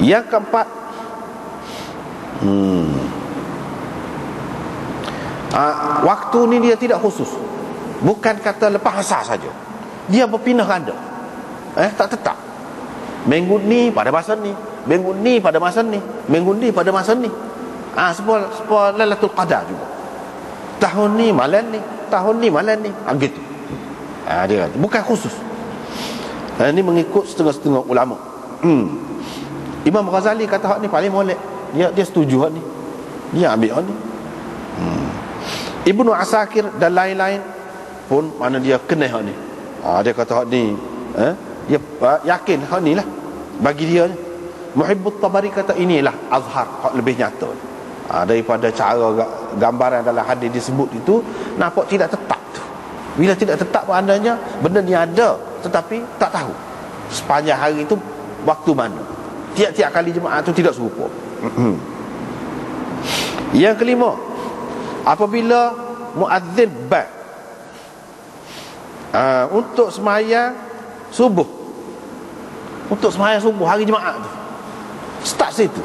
Yang keempat, waktu ni dia tidak khusus. Bukan kata lepas asar saja, dia berpindah ganda, tak tetap. Minggu ni pada masa ni, minggu ni pada masa ni, minggu ni pada masa ni. Sebuah Lailatul Qadar juga. Tahun ni malam ni, tahun ni malam ni, gitu. Dia kata bukan khusus. Ini mengikut setengah-setengah ulama. Imam Ghazali kata hak ni paling molek. Dia setuju hak ni, dia ambil hak ni. Ibnu Asakir dan lain-lain pun mana dia kena hak ni. Dia kata hak ni, dia yakin hak ni lah bagi dia ni. Muhibbut Tabari kata inilah azhar, hak lebih nyata. Daripada cara gambaran dalam hadis disebut itu, nampak tidak tetap tu. Bila tidak tetap maknanya benda ni ada tetapi tak tahu sepanjang hari itu waktu mana. Tiap-tiap kali jemaah tu tidak serupa. Yang kelima, apabila muazzin ba' untuk sembahyang subuh, untuk sembahyang subuh hari Jumaat tu, start situ.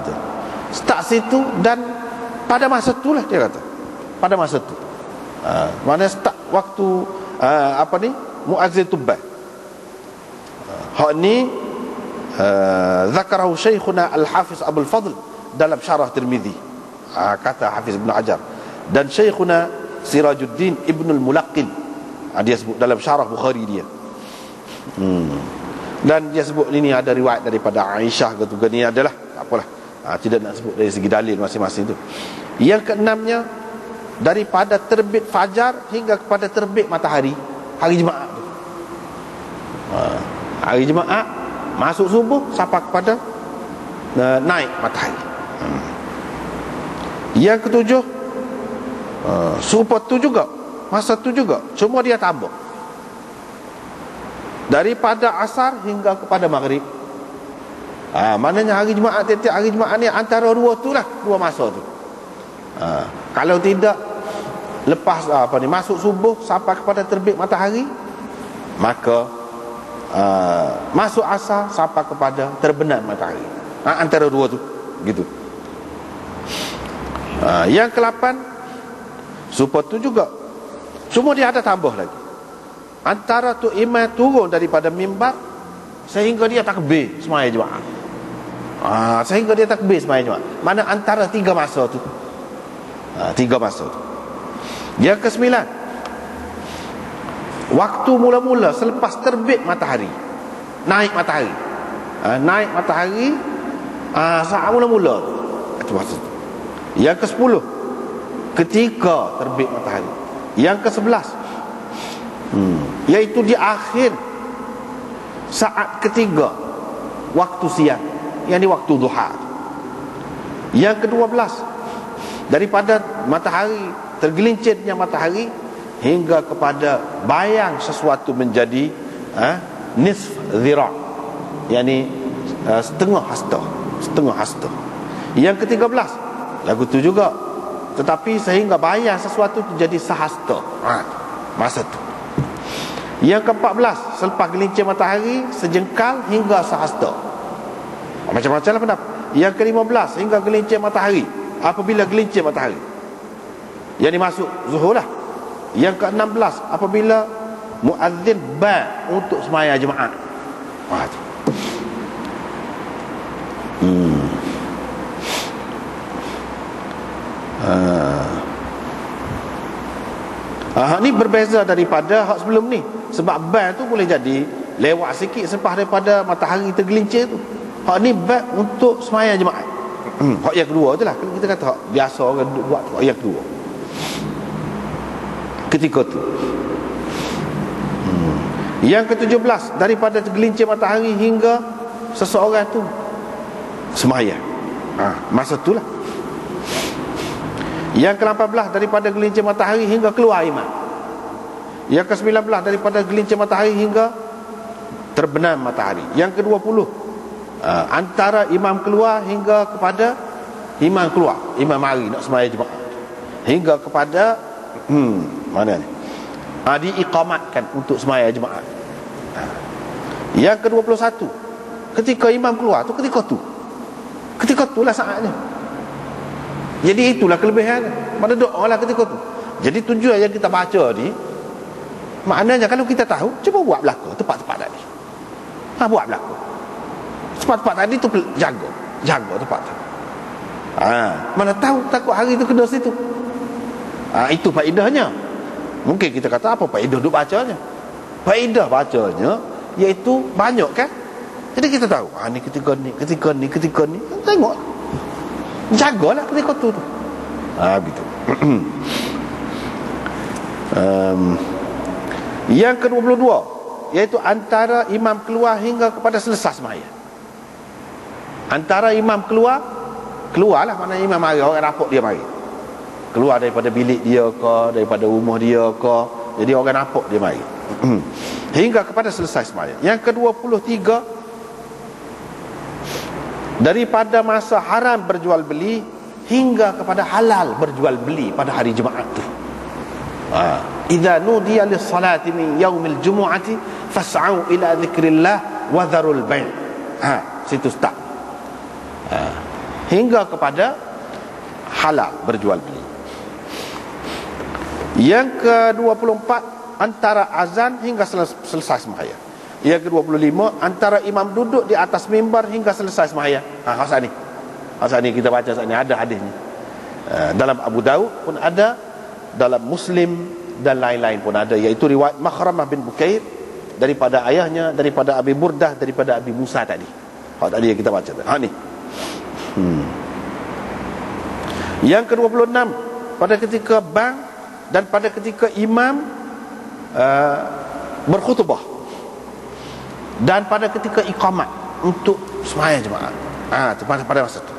Tu. Start situ dan pada masa itulah dia kata. Pada masa tu. Mana start waktu muazzin tu ba'. Hak ni zakarahu Syekhuna Al-Hafiz Abdul Fadl dalam Syarah Tirmizi. Kata Hafiz Ibn Hajar. Dan Syekhuna Sirajuddin Ibn Al-Mulaqqin, dia sebut dalam Syarah Bukhari dia. Dan dia sebut ini ada riwayat daripada Aisyah ke ni adalah apalah. Tidak nak sebut dari segi dalil masing-masing tu. Yang keenamnya, daripada terbit fajar hingga kepada terbit matahari hari Jumaat tu. Hari Jumaat masuk subuh sampai kepada naik matahari. Yang ketujuh, serupa tu juga, masa tu juga, cuma dia tambah daripada asar hingga kepada maghrib. Maknanya hari Jumaat, tiap-tiap hari Jumaat ni antara dua tu lah, dua masa tu. Kalau tidak lepas masuk subuh sampai kepada terbit matahari, maka masuk asar sampai kepada terbenam matahari. Antara dua tu gitu. Yang ke-8, supaya tu juga, cuma dia ada tambah lagi. Antara tu imam turun daripada mimbar sehingga dia takbir sembahyang Jumaat. Sehingga dia takbir sembahyang Jumaat. Mana antara tiga masa tu. Tiga masa tu. Yang ke-9, waktu mula-mula selepas terbit matahari, naik matahari. Naik matahari saat mula-mula itu masa tu. Yang ke-10, ketika terbit matahari. Yang ke-11, iaitu di akhir saat ketiga waktu siang, yang di waktu duha. Yang ke-12, daripada matahari, tergelincirnya matahari hingga kepada bayang sesuatu menjadi nisf zira', yakni setengah hasta. Yang ke-13, lagu tu juga, tetapi sehingga bayang sesuatu menjadi sehasta. Masa tu. Yang ke-14, selepas gelincir matahari sejengkal hingga sehasta. Macam-macam lah pendapat. Yang ke-15, hingga gelincir matahari. Apabila gelincir matahari, yang dimasuk zuhur lah. Yang ke-16, apabila muazzin ba' untuk sembahyang Jumaat. Ni berbeza daripada hak sebelum ni. Sebab ba' tu boleh jadi lewat sikit selepas daripada matahari tergelincir tu. Hak ni ba' untuk sembahyang Jumaat. Hak yang kedua tu lah, kita kata hak biasa orang buat hak yang kedua ketika tu. Yang ke-17, daripada tergelincir matahari hingga seseorang tu sembahyang. Masa tu lah. Yang ke-18, daripada gelincir matahari hingga keluar imam. Yang ke-19, daripada gelincir matahari hingga terbenam matahari. Yang ke-20, antara imam keluar hingga kepada imam keluar, imam mari nak sembahyang Jumaat, hingga kepada mana ni? Diiqamatkan untuk sembahyang Jumaat. Yang ke-21, ketika imam keluar tu, ketika tu lah saatnya. Jadi itulah kelebihan pada doa lah ketika tu. Jadi tujuan yang kita baca ni, maknanya kalau kita tahu, cuba buat belaka tempat-tempat tadi. Buat belaka tempat-tempat tadi tu, jaga tempat tu. Mana tahu takut hari tu kena situ. Itu faedahnya. Mungkin kita kata apa faedah duk bacanya? Faedah bacanya iaitu banyak kan. Jadi kita tahu ni ketika ni tengok, jagalah ketika tu. Begitu. Yang ke-22 iaitu antara imam keluar hingga kepada selesai sembahyang. Antara imam keluarlah, maknanya imam mari, orang nampak dia mari, keluar daripada bilik dia ke, daripada rumah dia ke, jadi orang nampak dia mari hingga kepada selesai sembahyang. Yang ke-23, daripada masa haram berjual beli hingga kepada halal berjual beli pada hari Jumaat tu. Idza nudiya lis-salati min yaumil jumu'ati fas'au ila dzikrillah wa dharul bai'. Situ start. Hingga kepada halal berjual beli. Yang ke-24, antara azan hingga selesai sembahyang. Yang ke-25, antara imam duduk di atas mimbar hingga selesai sembahyang. Saat ni kita baca, saat ni ada hadisnya. Dalam Abu Daud pun ada, dalam Muslim dan lain-lain pun ada, iaitu riwayat Makhramah bin Bukair daripada ayahnya, daripada Abi Burdah, daripada Abi Musa tadi. Tadi yang kita baca. Ni. Yang ke-26, pada ketika bang dan pada ketika imam berkhutbah, dan pada ketika iqamat untuk sembahyang jemaah. Pada masa itu.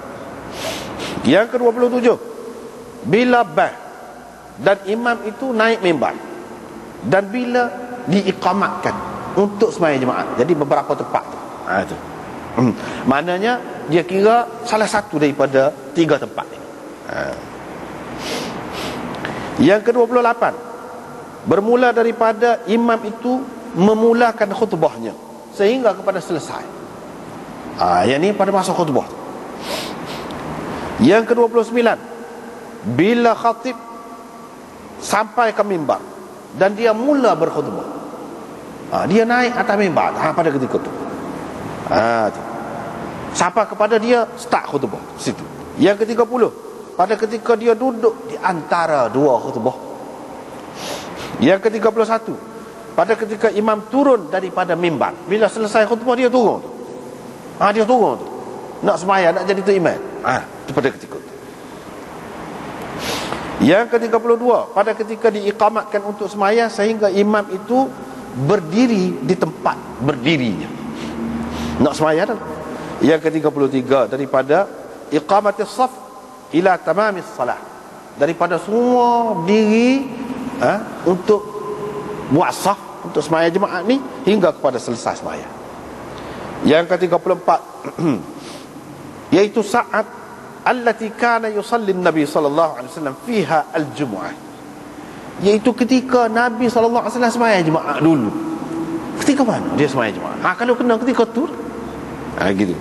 Yang ke-27, bila bang dan imam itu naik mimbar, dan bila diiqamatkan untuk sembahyang jemaah. Jadi beberapa tempat tu. Maknanya dia kira salah satu daripada 3 tempat ini. Yang ke-28, bermula daripada imam itu memulakan khutbahnya sehingga kepada selesai. Yang ni pada masa khutbah. Yang ke-29, bila khatib sampai ke mimbar dan dia mula berkhutbah, dia naik atas mimbar pada ketika itu. Sampai kepada dia start khutbah situ. Yang ke-30, pada ketika dia duduk di antara 2 khutbah. Yang ke-31, pada ketika imam turun daripada mimbar. Bila selesai khutbah dia turun. Dia turun tu. Nak sembahyang, nak jadi tu imam. Itu pada ketika itu. Yang ke-32, pada ketika diiqamatkan untuk sembahyang sehingga imam itu berdiri di tempat berdirinya. Nak sembahyang. Yang ke-33, daripada iqamatis saf ila tamamis salah, daripada semua diri untuk buat saf untuk sembahyang jemaah ni hingga kepada selesai sembahyang. Yang ke-34 iaitu saat allati kana yusalli Nabi sallallahu alaihi wasallam fiha al-jumu'ah, iaitu ketika Nabi sallallahu alaihi wasallam sembahyang jemaah dulu. Ketika mana dia sembahyang jemaah? Kalau kena ketika tu gitu.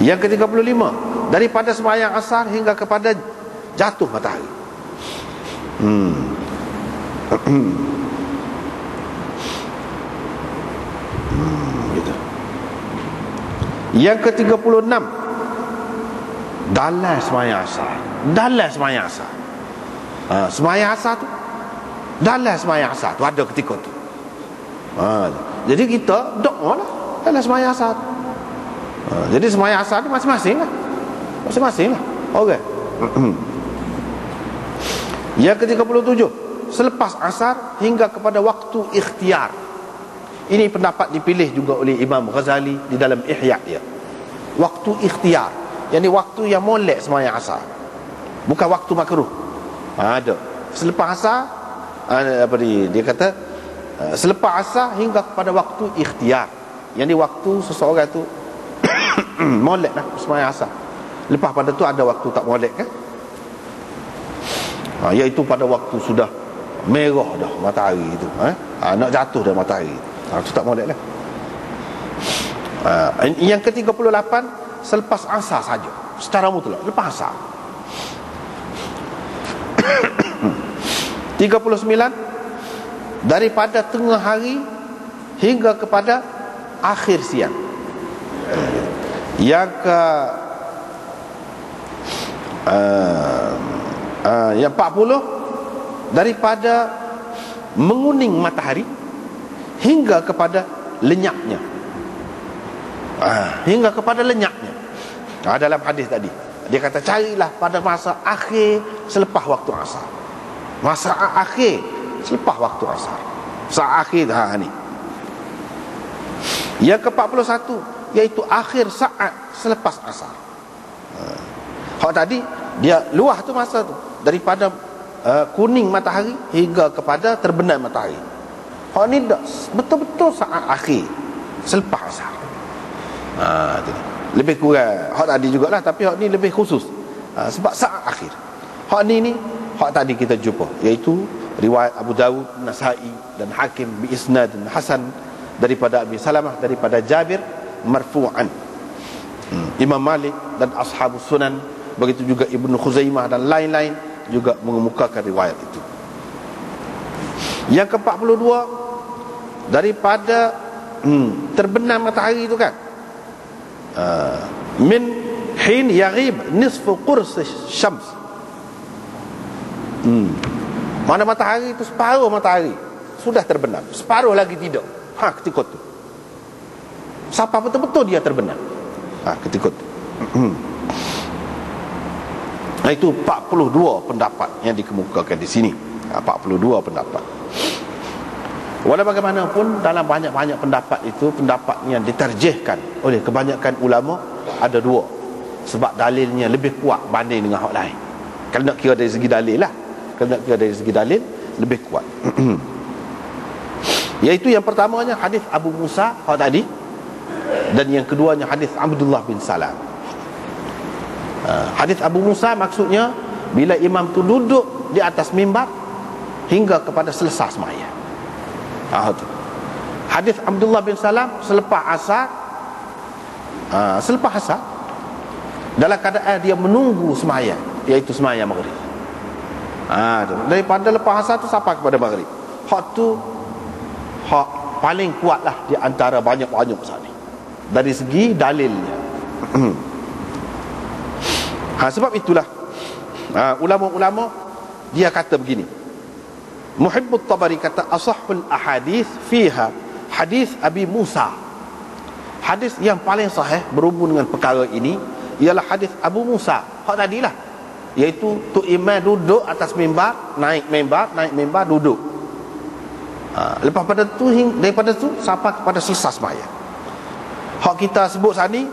Yang ke-35, daripada sembahyang asar hingga kepada jatuh matahari. Gitu. Yang ke-36, dalam sembahyang asar. Sembahyang asar tu, dalam sembahyang asar tu ada ketika tu. Jadi kita doa lah dalam sembahyang asar. Jadi sembahyang asar tu masing-masing lah. Okey. Yang ke-37, selepas asar hingga kepada waktu ikhtiar. Ini pendapat dipilih juga oleh Imam Ghazali di dalam Ihya dia. Waktu ikhtiar, yakni waktu yang molek sembahyang asar, bukan waktu makruh. Ada selepas asar, dia kata selepas asar hingga kepada waktu ikhtiar, yakni waktu seseorang tu molek lah sembahyang asar. Lepas pada tu ada waktu tak molek kan, iaitu pada waktu sudah merah dah matahari itu, nak jatuh dah matahari. Itu tak molek lah. Yang ke-38 selepas asar saja, secara mutlak, lepas asar. 39 daripada tengah hari hingga kepada akhir siang. Yang yang 40 daripada menguning matahari hingga kepada lenyapnya. Hingga kepada lenyapnya. Dalam hadis tadi dia kata carilah pada masa akhir selepas waktu asar. Masa akhir selepas waktu asar. Saat akhir ni. Yang ke-41 iaitu akhir saat selepas asar. Hak tadi dia luah tu masa tu daripada kuning matahari hingga kepada terbenam matahari. Hak ni dah betul-betul saat akhir selepas asar. Lebih kurang hak tadi jugalah, tapi hak ni lebih khusus. Sebab saat akhir. Hak ni hak tadi kita jumpa, iaitu riwayat Abu Dawud, Nasa'i dan Hakim bi isnad hasan daripada Abi Salamah daripada Jabir marfu'an. Imam Malik dan ashabus sunan, begitu juga Ibnu Khuzaimah dan lain-lain juga mengemukakan riwayat itu. Yang ke-42 daripada terbenam matahari itu kan, min hin yaghib nisfu qurs syams. Mana matahari itu separuh matahari sudah terbenam, separuh lagi tidak. Ketika tu siapa betul-betul dia terbenam. Ketika tu itu 42 pendapat yang dikemukakan di sini. 42 pendapat. Walau bagaimanapun dalam banyak-banyak pendapat itu, pendapat yang ditarjihkan oleh kebanyakan ulama ada dua. Sebab dalilnya lebih kuat banding dengan hak lain. Kalau nak kira dari segi dalil lah, kalau nak kira dari segi dalil lebih kuat. Iaitu yang pertamanya hadis Abu Musa hak tadi, dan yang keduanya hadis Abdullah bin Salam. Hadis Abu Musa maksudnya bila imam tu duduk di atas mimbar hingga kepada selesai sembahyang. Hadis Abdullah bin Salam selepas asar, dalam keadaan dia menunggu sembahyang, iaitu sembahyang maghrib. Daripada lepas asar tu sampai kepada maghrib. Hak tu hak paling kuat lah di antara banyak-banyak pasal ni dari segi dalilnya. Sebab itulah ulama-ulama dia kata begini. Muhibbut Tabari kata asahhul ahadith fiha hadis Abi Musa. Hadis yang paling sahih berhubung dengan perkara ini ialah hadis Abu Musa. Hak tadilah, iaitu tu imam duduk atas mimbar, naik mimbar duduk. Lepas pada tu, daripada tu sampai kepada selesai sembahyang. Hak kita sebut sani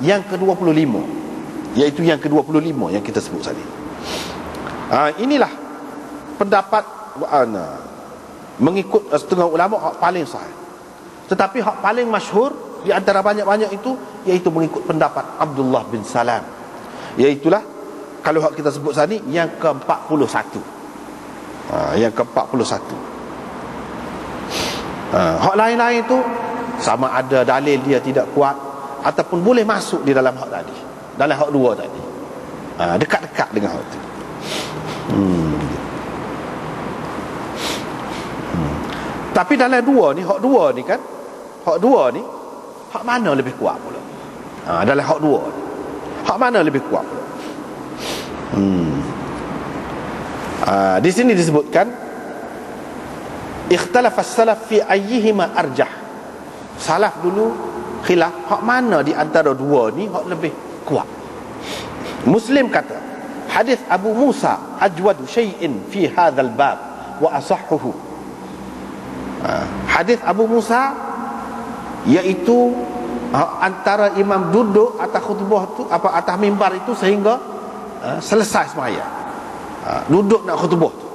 yang ke-25, iaitu yang ke-25 yang kita sebut tadi. Inilah pendapat mengikut setengah ulama hak paling sahih. Tetapi hak paling masyhur di antara banyak-banyak itu iaitu mengikut pendapat Abdullah bin Salam. Iaitulah kalau hak kita sebut tadi yang ke-41. Yang ke-41. Hak lain-lain itu sama ada dalil dia tidak kuat ataupun boleh masuk di dalam hak tadi, dalam hak dua tadi. Dekat-dekat dengan hak itu. Tapi dalam hak dua ni kan, hak dua ni hak mana lebih kuat pula? Dalam hak dua ni hak mana lebih kuat pula? Di sini disebutkan ikhtalafa as-salaf fi ayyihima arjah. Salaf dulu khilaf hak mana di antara dua ni hak lebih kuat. Muslim kata hadis Abu Musa ajwadu syai'in fi hadzal bab wa asahhuhu. Hadis Abu Musa iaitu antara imam duduk atas khutbah tu, atas mimbar itu sehingga selesai sembahyang. Duduk nak khutbah tu.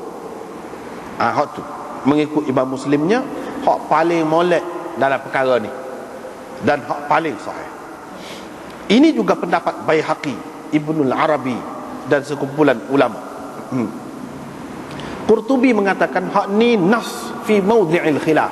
Hak tu mengikut Imam Muslimnya hak paling molek dalam perkara ni dan hak paling sahih. Ini juga pendapat Baihaqi, Ibnul Arabi dan sekumpulan ulama. Qurtubi mengatakan hak ni nas fi mawdhi'il khilaf.